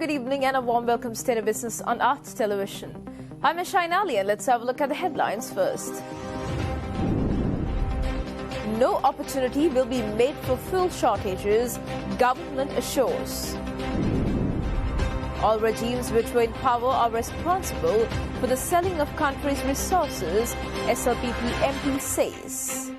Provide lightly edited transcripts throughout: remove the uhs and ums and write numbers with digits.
good evening and a warm welcome to State of Business on Arts Television. I'm Shain Ali and let's have a look at the headlines first. No opportunity will be made for fuel shortages, government assures. All regimes which were in power are responsible for the selling of country's resources, SLPP MP says.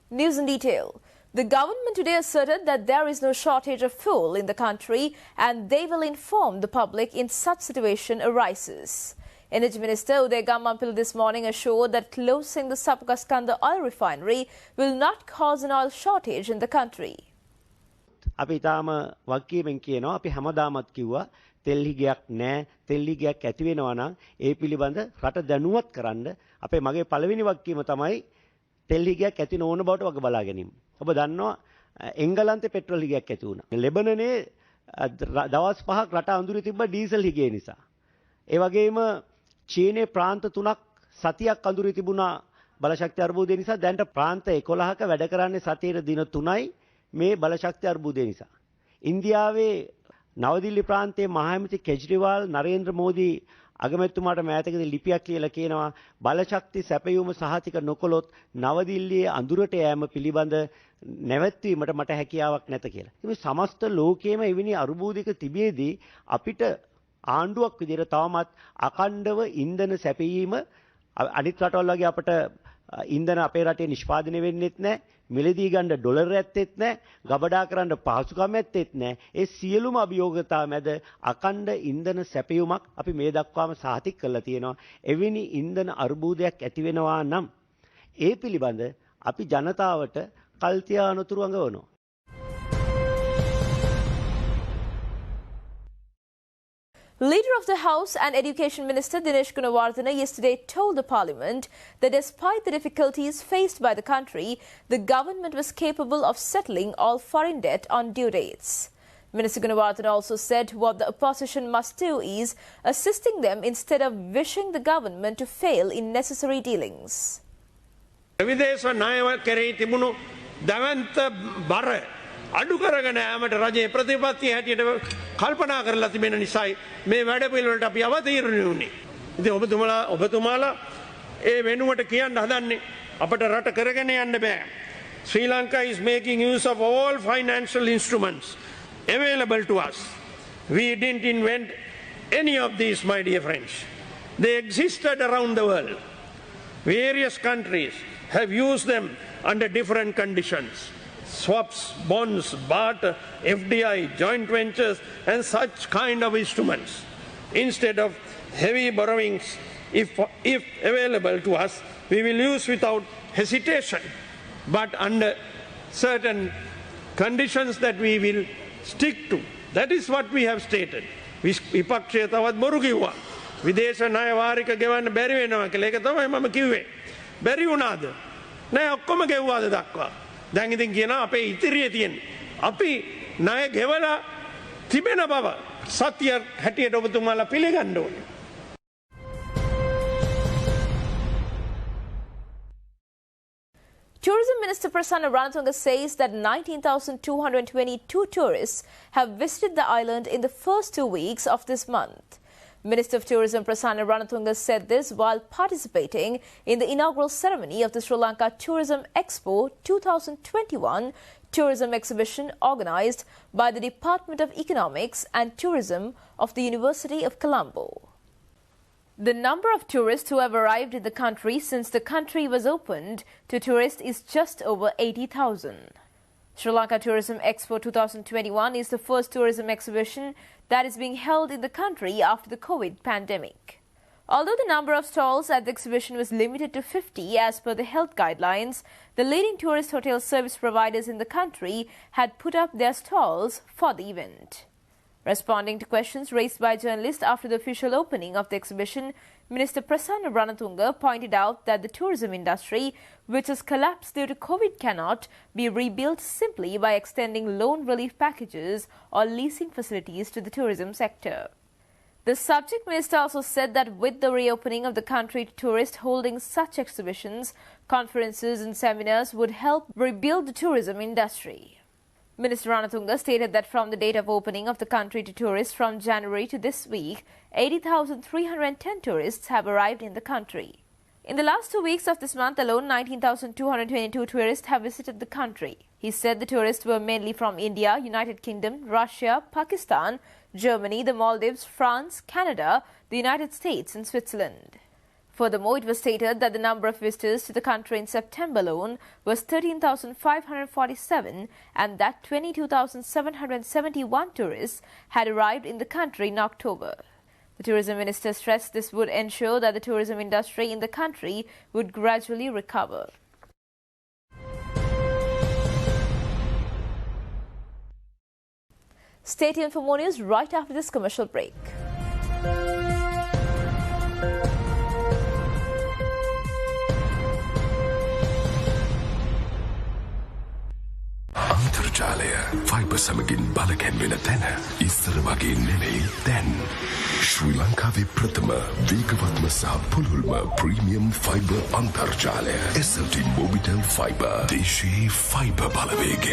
News in detail. The government today asserted that there is no shortage of fuel in the country and they will inform the public in such situation arises. Energy Minister Uday Gammanpil this morning assured that closing the Sapakaskanda oil refinery will not cause an oil shortage in the country. අපි තාම වක්කීමෙන් කියනවා අපි හැමදාමත් කිව්වා තෙල් හිගයක් නැහැ තෙල් හිගයක් ඇති වෙනවා නම් ඒ පිළිබඳ රට දැනුවත් කරන්න අපේ මගේ පළවෙනි වක්කීම තමයි තෙල් හිගයක් ඇති නොවන බවට වග බලා ගැනීම. ඔබ දන්නවා එංගලන්තේ පෙට්‍රල් හිගයක් ඇති වුණා. ලෙබනනේ දවස් 5ක් රට අඳුරේ තිබ්බ ඩීසල් හිගේ නිසා. ඒ වගේම චීනයේ ප්‍රාන්ත 3ක් සතියක් අඳුරේ තිබුණා බලශක්ති අර්බුදය නිසා. දැන්ට ප්‍රාන්ත 11ක වැඩ කරන්නේ සතියේ දින 3යි මේ බලශක්ති අර්බුදය නිසා. ඉන්දියාවේ නවදිල්ලි ප්‍රාන්තයේ මහඇමති කෙජ්රිවාල් නරේන්ද්‍ර මෝදි අගමැතිතුමාට මෑතකදී ලිපියක් ලියලා කියනවා බලශක්ති සැපයුම සහතික නොකළොත් නවදිල්ලියේ අඳුරට යෑම පිළිබඳ නැවැත්වීමට මට හැකියාවක් නැත කියලා. මේ සමස්ත ලෝකයේම එවැනි අර්බුදයක තිබියදී අපිට ආණ්ඩුවක් විදිහට තවමත් අඛණ්ඩව ඉන්ධන සැපයීම අනිත් රටවල් වගේ අපට ඉන්ධන අපේ රටේ නිෂ්පාදනය වෙන්නෙත් නැහැ. මිලදී ගන්න ඩොලර් ඇත්තෙත් නැහැ. ගබඩා කරන්න පහසුකම් ඇත්තෙත් නැහැ. ඒ සියලුම අභියෝගතා මැද අඛණ්ඩ ඉන්ධන සැපයුමක් අපි මේ දක්වාම සාතික කරලා තියෙනවා. එවැනි ඉන්ධන අර්බුදයක් ඇති වෙනවා නම් ඒ පිළිබඳ අපි ජනතාවට කල්තියා අනතුරු අඟවනවා. Leader of the House and Education Minister Dinesh Gunawardena yesterday told the Parliament that despite the difficulties faced by the country, the government was capable of settling all foreign debt on due dates. Minister Gunawardena also said what the opposition must do is assisting them instead of wishing the government to fail in necessary dealings. අඩු කරගෙන යාමට රජයේ ප්‍රතිපත්තිය හැටියට කල්පනා කරලා තිබෙන නිසායි මේ වැඩපිළිවෙලට අපි අවතීර්ණ වුණේ. ඉතින් ඔබතුමාලා ඒ වෙනුවට කියන්න හදන්නේ අපට රට කරගෙන යන්න බෑ. Sri Lanka is making use of all financial instruments available to us. We didn't invent any of these, my dear friends. They existed around the world. Various countries have used them under different conditions. Swaps, bonds, barter, FDI, joint ventures and such kind of instruments. Instead of heavy borrowings, if available to us, we will use without hesitation, but under certain conditions that we will stick to. That is what we have stated. විපක්ෂය තවත් බොරු කිව්වා. විදේශ ණය වාරික ගෙවන්න බැරි වෙනවා කියලා. ඒක තමයි මම කිව්වේ. බැරි වුණාද? නෑ ඔක්කොම ගෙවුවාද දක්වා. දැන් ඉතින් කියනවා අපේ ඉතිරියේ තියෙන අපි ණය ගෙවලා තිබෙන බව සත්‍ය හැටියට ඔබතුමාලා පිළිගන්න ඕනේ. Tourism Minister Prasanna Ranatunga says that 19,222 tourists have visited the island in the first 2 weeks of this month. Minister of Tourism Prasanna Ranatunga said this while participating in the inaugural ceremony of the Sri Lanka Tourism Expo 2021 tourism exhibition organised by the Department of Economics and Tourism of the University of Colombo. The number of tourists who have arrived in the country since the country was opened to tourists is just over 80,000. Sri Lanka Tourism Expo 2021 is the first tourism exhibition that is being held in the country after the COVID pandemic. Although the number of stalls at the exhibition was limited to 50 as per the health guidelines, the leading tourist hotel service providers in the country had put up their stalls for the event. Responding to questions raised by journalists after the official opening of the exhibition, Minister Prasanna Ranatunga pointed out that the tourism industry, which has collapsed due to COVID, cannot be rebuilt simply by extending loan relief packages or leasing facilities to the tourism sector. The subject minister also said that with the reopening of the country to tourists, holding such exhibitions, conferences and seminars would help rebuild the tourism industry. Minister Ranatunga stated that from the date of opening of the country to tourists from January to this week, 80,310 tourists have arrived in the country. In the last 2 weeks of this month alone, 19,222 tourists have visited the country. He said the tourists were mainly from India, United Kingdom, Russia, Pakistan, Germany, the Maldives, France, Canada, the United States and Switzerland. Furthermore, it was stated that the number of visitors to the country in September alone was 13,547 and that 22,771 tourists had arrived in the country in October. The tourism minister stressed this would ensure that the tourism industry in the country would gradually recover. Stay tuned for more news right after this commercial break. අන්තර්ජාලය fibre සමගින් බලකැන්වෙන තැන ඉස්සර වගේ නෙවෙයි දැන් ශ්‍රී ලංකාවේ ප්‍රථම වේගවත්ම සහ පුළුල්ම ප්‍රීමියම් ෆයිබර් අන්තර්ජාලය SLT Mobitel Fiber දේශීය fibre Balawegaya.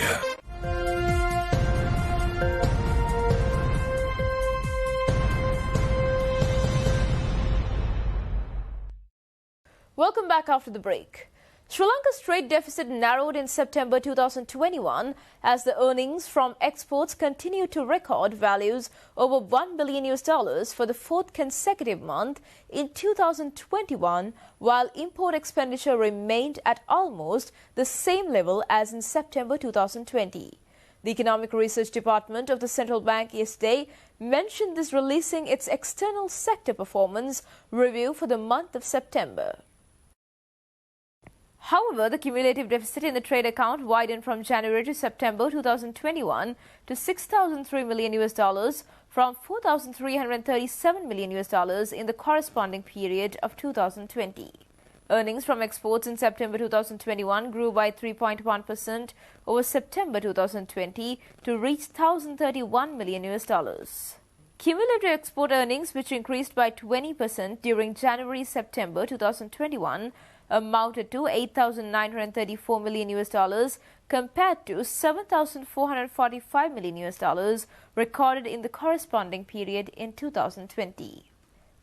Welcome back after the break. Sri Lanka's trade deficit narrowed in September 2021 as the earnings from exports continued to record values over $1 billion for the fourth consecutive month in 2021, while import expenditure remained at almost the same level as in September 2020. The Economic Research Department of the Central Bank yesterday mentioned this, releasing its external sector performance review for the month of September. However, the cumulative deficit in the trade account widened from January to September 2021 to $6,003 million from $4,337 million in the corresponding period of 2020. Earnings from exports in September 2021 grew by 3.1% over September 2020 to reach $1,031 million. Cumulative export earnings, which increased by 20% during January-September 2021, amounted to $8,934 million compared to $7,445 million recorded in the corresponding period in 2020.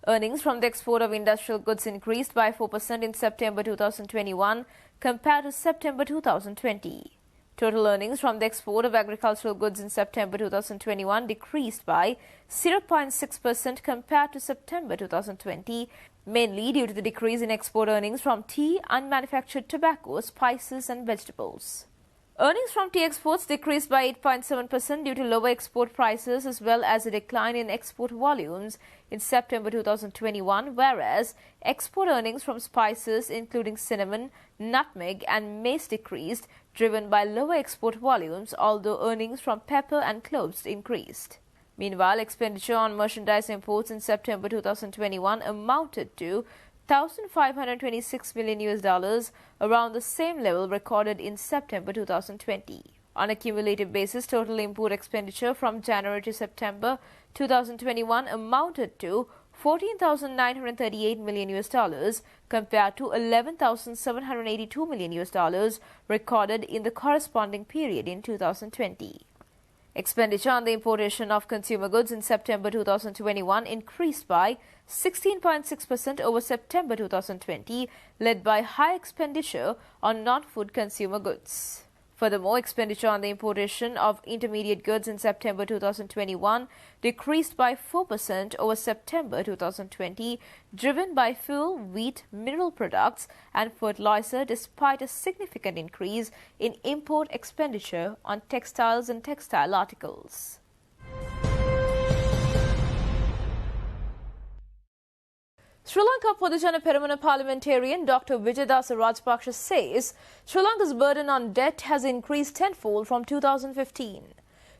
Earnings from the export of industrial goods increased by 4% in September 2021 compared to September 2020. Total earnings from the export of agricultural goods in September 2021 decreased by 0.6% compared to September 2020, mainly due to the decrease in export earnings from tea, unmanufactured tobacco, spices and vegetables. Earnings from tea exports decreased by 8.7% due to lower export prices as well as a decline in export volumes in September 2021, whereas export earnings from spices including cinnamon, nutmeg and mace decreased, driven by lower export volumes, although earnings from pepper and cloves increased. Meanwhile, expenditure on merchandise imports in September 2021 amounted to $1,526 million, around the same level recorded in September 2020. On a cumulative basis, total import expenditure from January to September 2021 amounted to $14,938 million compared to $11,782 million recorded in the corresponding period in 2020. Expenditure on the importation of consumer goods in September 2021 increased by 16.6% over September 2020, led by high expenditure on non-food consumer goods. Furthermore, expenditure on the importation of intermediate goods in September 2021 decreased by 4% over September 2020, driven by fuel, wheat, mineral products and fertilizer, despite a significant increase in import expenditure on textiles and textile articles. Sri Lanka Podujana Peramuna parliamentarian Dr. Vijayadasa Rajapaksa says Sri Lanka's burden on debt has increased tenfold from 2015.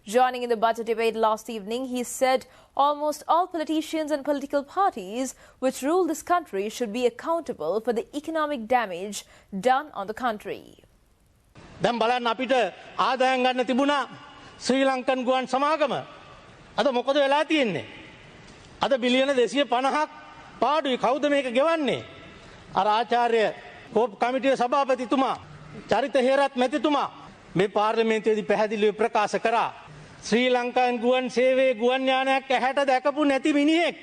Joining in the budget debate last evening, he said almost all politicians and political parties which rule this country should be accountable for the economic damage done on the country. දැන් බලන්න අපිට ආදායම් ගන්න තිබුණා ශ්‍රී Lankan ගුවන් සමාගම. අද මොකද වෙලා තියෙන්නේ? අද බිලියන 250ක් පාඩුයි. කවුද මේක ගෙවන්නේ? අර ආචාර්ය කෝප් කමිටුවේ සභාපතිතුමා, චරිත හේරත් මැතිතුමා මේ පාර්ලිමේන්තුවේදී පැහැදිලිව ප්‍රකාශ කරා. ශ්‍රී ලංකාවෙන් ගුවන් සේවයේ ගුවන් යානයක් ඇහැට දැකපු නැති මිනිහෙක්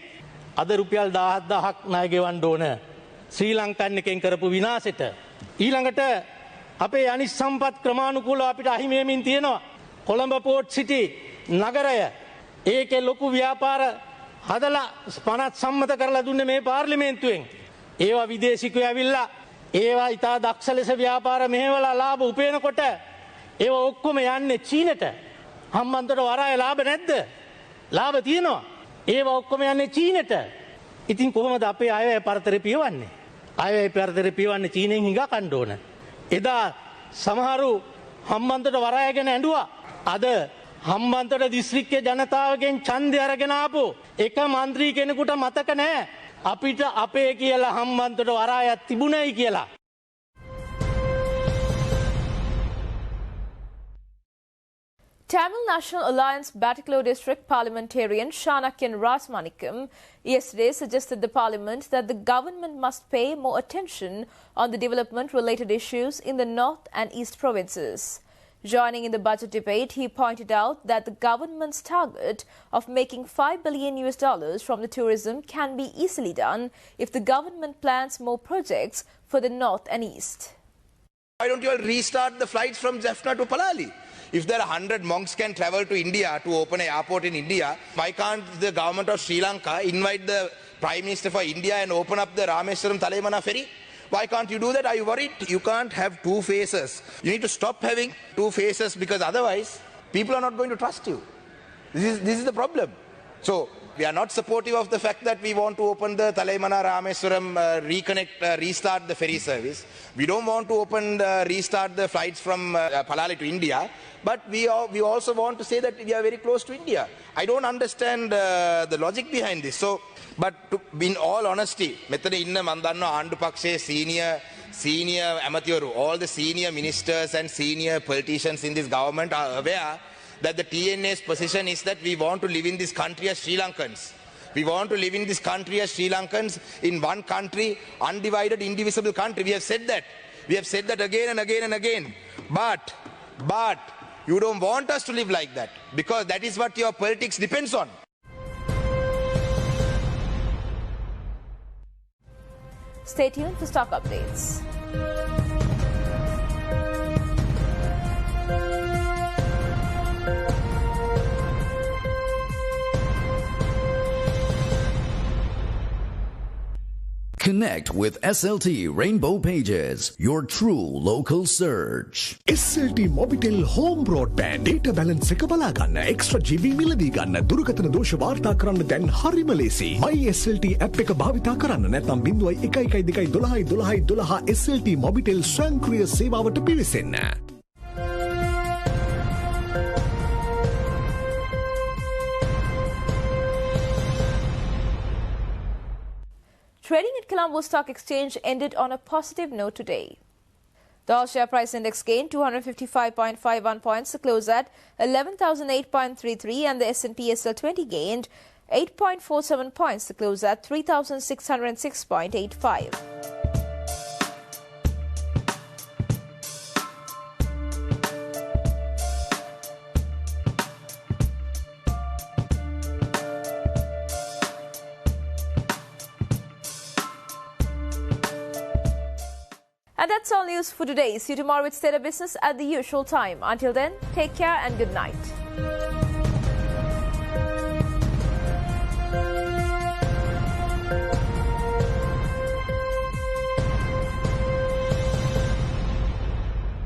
අද රුපියල් 17000ක් ණය ගෙවන්න ඕන ශ්‍රී ලංකන් එකෙන් කරපු විනාශෙට. ඊළඟට අපේ අනිත් සම්පත් ක්‍රමානුකූලව අපිට අහිමි වෙමින් තියෙනවා. කොළඹ පෝට් සිටි නගරය ඒකේ ලොකු ව්‍යාපාර හදලා පනත් සම්මත කරලා දුන්නේ මේ පාර්ලිමේන්තුවෙන්. ඒවා විදේශිකයෝ ඇවිල්ලා ඒවා ඉතා දක්ෂ ලෙස ව්‍යාපාර මෙහෙवला ලාභ උපයනකොට ඒවා ඔක්කොම යන්නේ චීනට. හම්බන්තොට වරාය ලාභ නැද්ද? ලාභ තියෙනවා. ඒවා ඔක්කොම යන්නේ චීනට. ඉතින් කොහොමද අපේ අයවැය පරතරේ පියවන්නේ? අයවැය පරතරේ පියවන්නේ චීනෙන් හිඟා කන්න ඕන. එදා සමහරු හම්බන්තොට වරාය ගැන ඇඬුවා. අද හම්බන්තොට දිස්ත්‍රික්කයේ ජනතාවගෙන් ඡන්දය අරගෙන ආපු එක മന്ത്രി කෙනෙකුට මතක නැහැ අපිට අපේ කියලා හම්බන්තොට වරායක් තිබුණයි කියලා. Tamil National Alliance Batticaloa District parliamentarian Shanakyan Rasmanikam yesterday suggested the parliament that the government must pay more attention on the development-related issues in the north and east provinces. Joining in the budget debate, he pointed out that the government's target of making $5 billion from the tourism can be easily done if the government plans more projects for the north and east. Why don't you all restart the flights from Jaffna to Palali? If there are 100 monks can travel to India to open an airport in India, why can't the government of Sri Lanka invite the Prime Minister for India and open up the Rameswaram Talemana ferry? Why can't you do that? Are you worried? You can't have two faces. You need to stop having two faces because otherwise people are not going to trust you. This is the problem. So we are not supportive of the fact that we want to open the Talemana Rameswaram restart the ferry service. We don't want to restart the flights from Palali to India. But we also want to say that we are very close to India. I don't understand the logic behind this. So, but in all honesty, මෙතන ඉන්න මන් දන්නවා ආණ්ඩු පක්ෂයේ senior ඇමතිවරු, all the senior ministers and senior politicians in this government are aware that the TNA's position is that we want to live in this country as Sri Lankans. We want to live in this country as Sri Lankans in one country, undivided, indivisible country. We have said that. We have said that again and again and again. But you don't want us to live like that because that is what your politics depends on. Stay tuned for stock updates. Connect with SLT Rainbow Pages, your true local search. SLT Mobitel Home Broadband data balance එක බලා ගන්න, extra GB මිලදී ගන්න, දුරකථන දෝෂ වාර්තා කරන්න දැන් හරිම ලේසි. My SLT app එක භාවිතා කරන්න නැත්නම් 01121212 SLT Mobitel ස්වයංක්‍රීය සේවාවට පිවිසෙන්න. Trading at Colombo Stock Exchange ended on a positive note today. The All Share Price Index gained 255.51 points to close at 11,008.33 and the S&P SL20 gained 8.47 points to close at 3,606.85. And that's all news for today. See you tomorrow with State of Business at the usual time. Until then, take care and good night.